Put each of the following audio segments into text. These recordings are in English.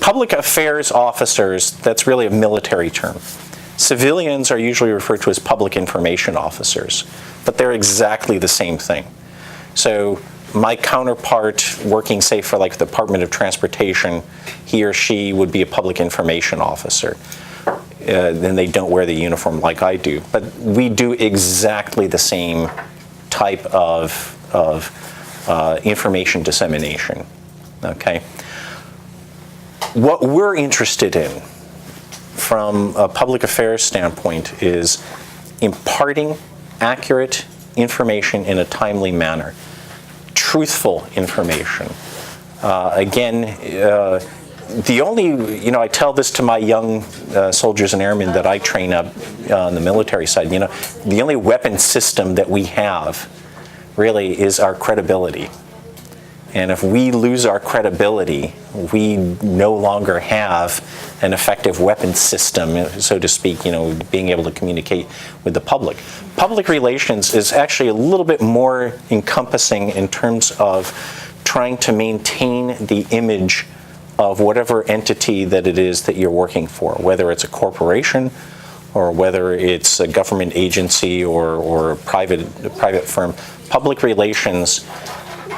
public affairs officers, that's really a military term. Civilians are usually referred to as public information officers, but they're exactly the same thing. So my counterpart working, say, for like the Department of Transportation, he or she would be a public information officer. Then they don't wear the uniform like I do, but we do exactly the same type of information dissemination, okay? What we're interested in from a public affairs standpoint is imparting accurate information in a timely manner, truthful information. The only, I tell this to my young soldiers and airmen that I train up on the military side, the only weapon system that we have really is our credibility. And if we lose our credibility, we no longer have an effective weapon system, so to speak, being able to communicate with the public. Public relations is actually a little bit more encompassing in terms of trying to maintain the image of whatever entity that it is that you're working for, whether it's a corporation or whether it's a government agency or a private firm. Public relations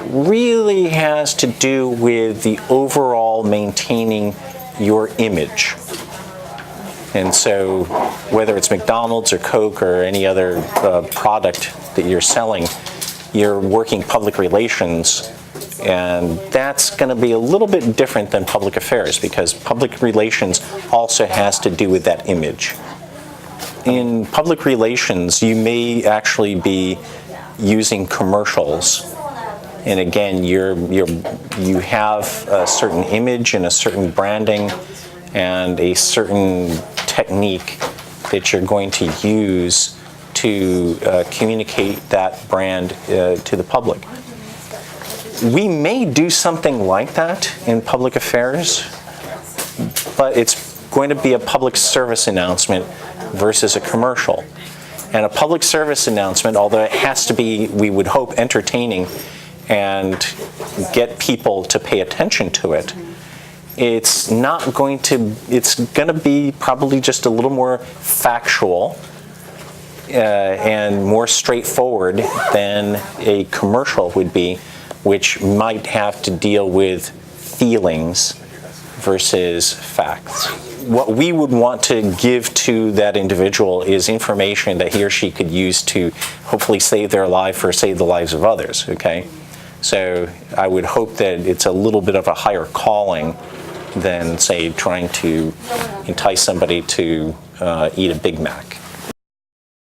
really has to do with the overall maintaining your image. And so whether it's McDonald's or Coke or any other product that you're selling, you're working public relations, and that's going to be a little bit different than public affairs because public relations also has to do with that image. In public relations, you may actually be using commercials. And again, you have a certain image and a certain branding and a certain technique that you're going to use to communicate that brand to the public. We may do something like that in public affairs, but it's going to be a public service announcement versus a commercial. And a public service announcement, although it has to be, we would hope, entertaining and get people to pay attention to it, it's going to be probably just a little more factual and more straightforward than a commercial would be, which might have to deal with feelings versus facts. What we would want to give to that individual is information that he or she could use to hopefully save their life or save the lives of others, okay? So I would hope that it's a little bit of a higher calling than, say, trying to entice somebody to eat a Big Mac.